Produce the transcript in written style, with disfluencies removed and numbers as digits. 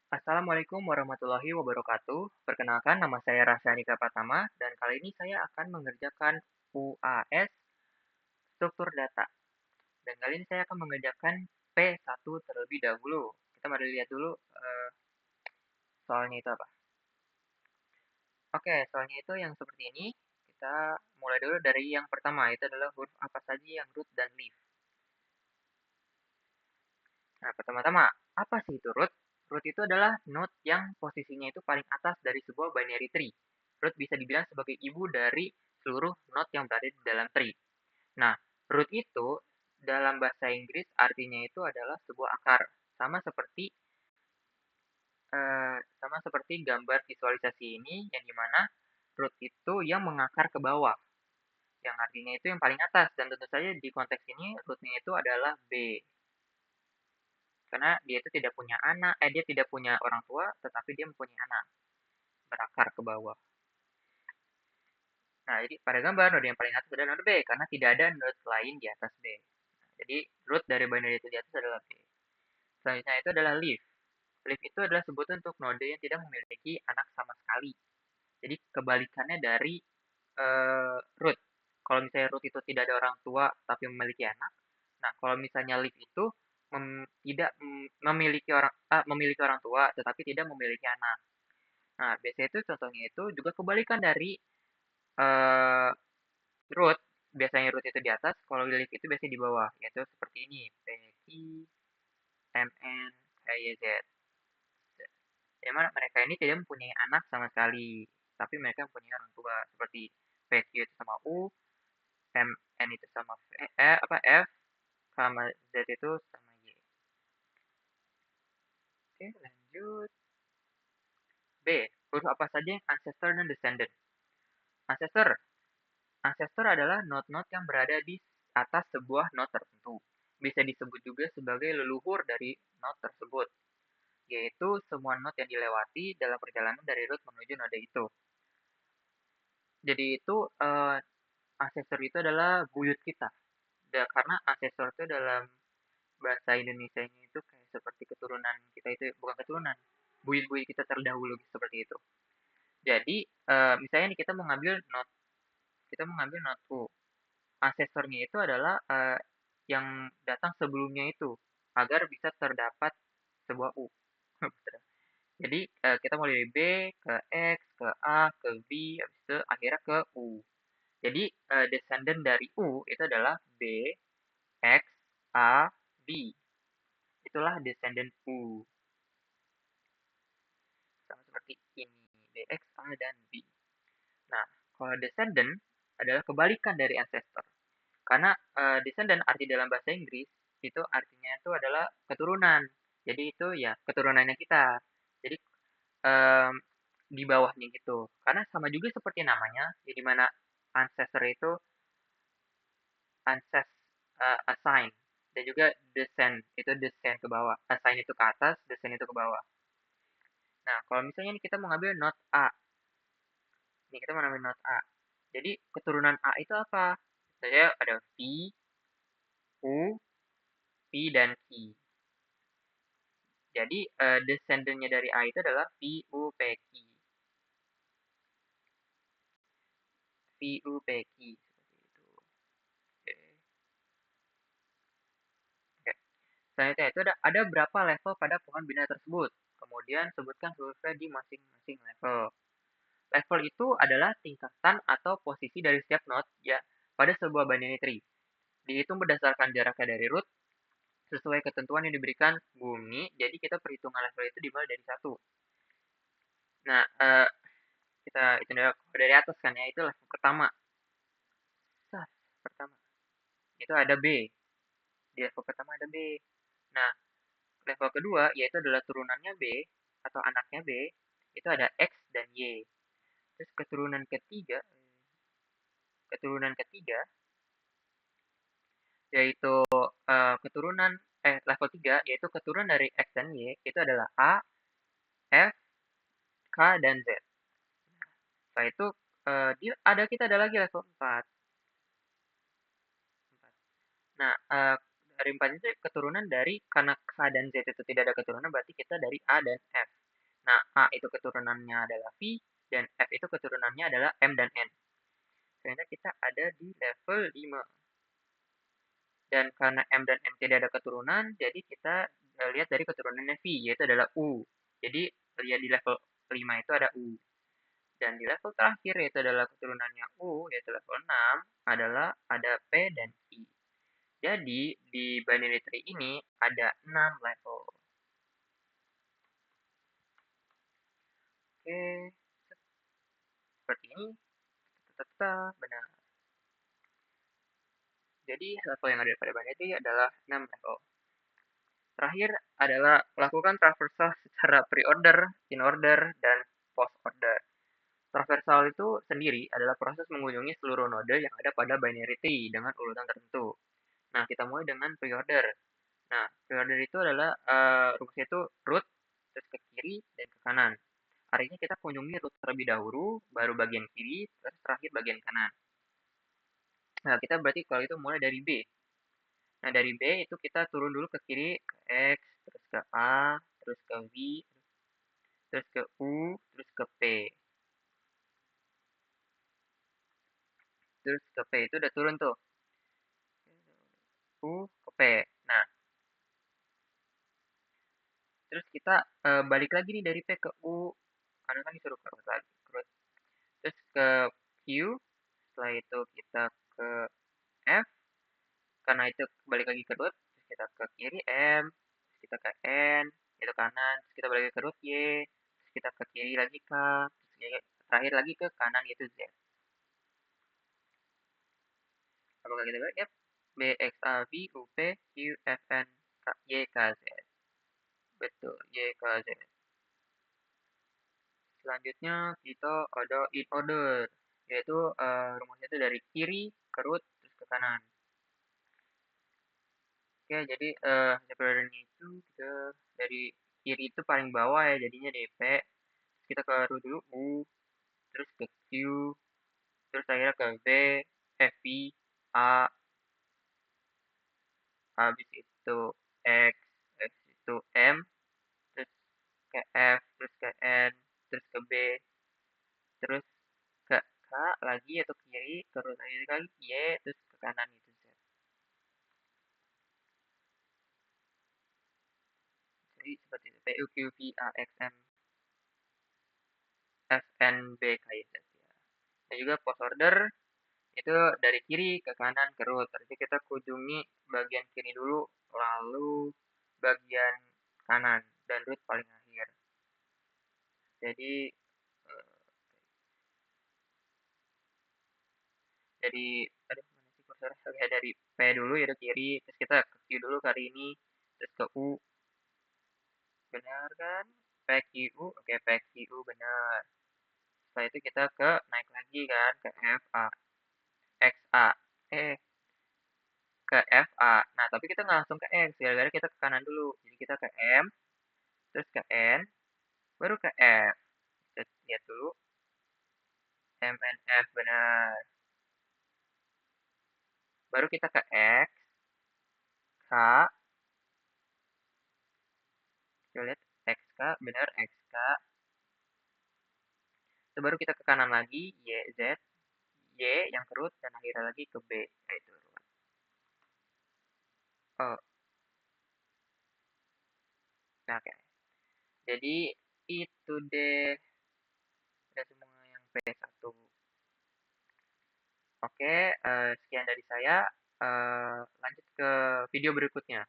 Assalamualaikum warahmatullahi wabarakatuh. Perkenalkan, nama saya Rasyanika Pratama, dan kali ini saya akan mengerjakan UAS struktur data. Dan kali ini saya akan mengerjakan P1 terlebih dahulu. Kita mari lihat dulu soalnya itu apa. Oke, soalnya itu yang seperti ini. Kita mulai dulu dari yang pertama, itu adalah huruf apa saja yang root dan leaf. Nah, pertama-tama, apa sih itu root? Root itu adalah node yang posisinya itu paling atas dari sebuah binary tree. Root bisa dibilang sebagai ibu dari seluruh node yang berada di dalam tree. Nah, root itu dalam bahasa Inggris artinya itu adalah sebuah akar. Sama seperti gambar visualisasi ini yang dimana root itu yang mengakar ke bawah. Yang artinya itu yang paling atas. Dan tentu saja di konteks ini rootnya itu adalah B. Karena dia itu tidak punya anak, dia tidak punya orang tua, tetapi dia mempunyai anak, berakar ke bawah. Nah, jadi pada gambar node yang paling atas adalah node B, karena tidak ada node lain di atas B. Nah, jadi root dari binary itu di atas adalah B. Selanjutnya itu adalah leaf. Leaf itu adalah sebutan untuk node yang tidak memiliki anak sama sekali. Jadi kebalikannya dari root. Kalau misalnya root itu tidak ada orang tua tapi memiliki anak, nah kalau misalnya leaf itu tidak memiliki orang tua tetapi tidak memiliki anak. Nah, biasanya itu contohnya itu juga kebalikan dari eh, root. Biasanya root itu di atas, kalau leaf itu biasanya di bawah, yaitu seperti ini, PQ, MN, KYZ. Yang mana mereka ini tidak mempunyai anak sama sekali, tapi mereka mempunyai orang tua, seperti PQ itu sama U, MN itu sama F, sama Z itu sama Y. Oke, lanjut. B. Huruf apa saja yang ancestor dan descendant? Ancestor. Ancestor adalah node-node yang berada di atas sebuah node tertentu. Bisa disebut juga sebagai leluhur dari node tersebut, yaitu semua node yang dilewati dalam perjalanan dari root menuju node itu. Jadi itu ancestor itu adalah buyut kita. Karena ancestor itu dalam bahasa Indonesianya itu kayak seperti keturunan kita itu, bukan keturunan, buyut-buyut kita terdahulu seperti itu. Jadi misalnya nih kita mengambil node U. Ancestornya itu adalah yang datang sebelumnya itu agar bisa terdapat sebuah U. Jadi kita mulai dari B ke X ke A ke B habis itu akhirnya ke U. Jadi descendant dari U itu adalah B X A B. Itulah descendant U. Sama seperti ini, B X A dan B. Nah, kalau descendant adalah kebalikan dari ancestor. Karena descendant arti dalam bahasa Inggris itu artinya itu adalah keturunan. Jadi itu ya keturunannya kita. Jadi em, di bawahnya gitu. Karena sama juga seperti namanya, jadi mana ancestor itu assign dan juga descend itu descend ke bawah. Assign itu ke atas, descend itu ke bawah. Nah, kalau misalnya ini kita mau ngambil not A. Ini kita mau ngambil not A. Jadi keturunan A itu apa? Saya ada V, U, P, dan Q. Jadi descendant-nya dari A itu adalah VUPQ. VUPQ seperti itu. Oke. Oke. Selanjutnya itu ada berapa level pada pohon bina tersebut. Kemudian sebutkan hurufnya di masing-masing level. Level itu adalah tingkatan atau posisi dari setiap node ya pada sebuah binary tree. Dihitung berdasarkan jaraknya dari root sesuai ketentuan yang diberikan bumi. Jadi kita perhitungan level itu dimulai dari satu. Nah, kita itu dari atas kan ya, itu level pertama. Nah, pertama. Itu ada B. Di level pertama ada B. Nah, level kedua yaitu adalah turunannya B atau anaknya B, itu ada X dan Y. Terus keturunan ketiga yaitu level 3 yaitu keturunan dari X dan Y itu adalah A, F, K dan Z. Setelah itu kita ada lagi level 4. Nah, dari 4 itu keturunan dari karena K dan Z itu tidak ada keturunan berarti kita dari A dan F. Nah, A itu keturunannya adalah V, dan F itu keturunannya adalah M dan N. Ternyata kita ada di level 5. Dan karena M dan N tidak ada keturunan, jadi kita lihat dari keturunannya V, yaitu adalah U. Jadi, lihat di level 5 itu ada U. Dan di level terakhir, yaitu adalah keturunannya U, yaitu level 6, adalah ada P dan I. Jadi, di binary tree ini ada 6 level. Oke, seperti ini. Tetap benar. Jadi, level yang ada pada binary tree adalah 6 level. Terakhir adalah lakukan traversal secara pre-order, in-order, dan post-order. Traversal itu sendiri adalah proses mengunjungi seluruh node yang ada pada binary tree dengan urutan tertentu. Nah, kita mulai dengan pre-order. Nah, pre-order itu adalah rumusnya itu root, terus ke kiri, dan ke kanan. Artinya kita kunjungi root terlebih dahulu, baru bagian kiri, terus terakhir bagian kanan. Nah, kita berarti kalau itu mulai dari B. Nah, dari B itu kita turun dulu ke kiri, ke X, terus ke A, terus ke V, terus ke U, terus ke P. Terus ke P itu udah turun tuh. U ke P. Nah, terus kita balik lagi nih dari P ke U. Karena kan disuruh ke lagi. Terus ke Q. Setelah itu kita ke F. Karena itu balik lagi ke root. Terus kita ke kiri M. Terus kita ke N. Itu kanan. Terus kita balik lagi ke root Y. Terus kita ke kiri lagi K. Terus terakhir lagi ke kanan yaitu Z. Apakah kita balik? Yep. B, X, A, V, U, P, Q, F, N, K, Y, K, Z. Betul, Y, K, Z. Selanjutnya kita ada in order, yaitu rumusnya itu dari kiri ke root terus ke kanan. Oke, jadi sebenarnya itu kita dari kiri itu paling bawah ya, jadinya DP. Kita ke root dulu U, terus ke Q, terus akhirnya ke V, V, A, habis itu X, X itu M, terus ke F, terus ke N, terus ke B, terus ke K lagi atau kiri, terus lagi Y, terus ke kanan itu Z. Jadi seperti itu. P, U, Q, V, A, X, M, F, N, B, K, Y, Z. Ya. Dan juga post order itu dari kiri ke kanan ke root. Berarti kita kunjungi bagian kiri dulu, lalu bagian kanan, dan root paling akhir. Jadi dari aduh mana sih kursornya? Oke, dari P dulu ya kiri, terus kita ke Q dulu kali ini, terus ke U, benar kan? P, Q, U, oke P, Q, U benar. Setelah itu kita ke naik lagi kan ke F, A, X, A, eh ke F, A. Nah, tapi kita nggak langsung ke X, gara-gara kita ke kanan dulu. Jadi kita ke M, terus ke N, baru ke F. Kita lihat dulu, M, N, F benar. Baru kita ke X, K, kita lihat X, K, benar X, K. Terus baru kita ke kanan lagi, Y, Z, Y yang ke root, dan akhirnya lagi ke B, yaitu root. Oh, nah, oke. Jadi itu deh udah semua yang P1. Oke, sekian dari saya. Lanjut ke video berikutnya.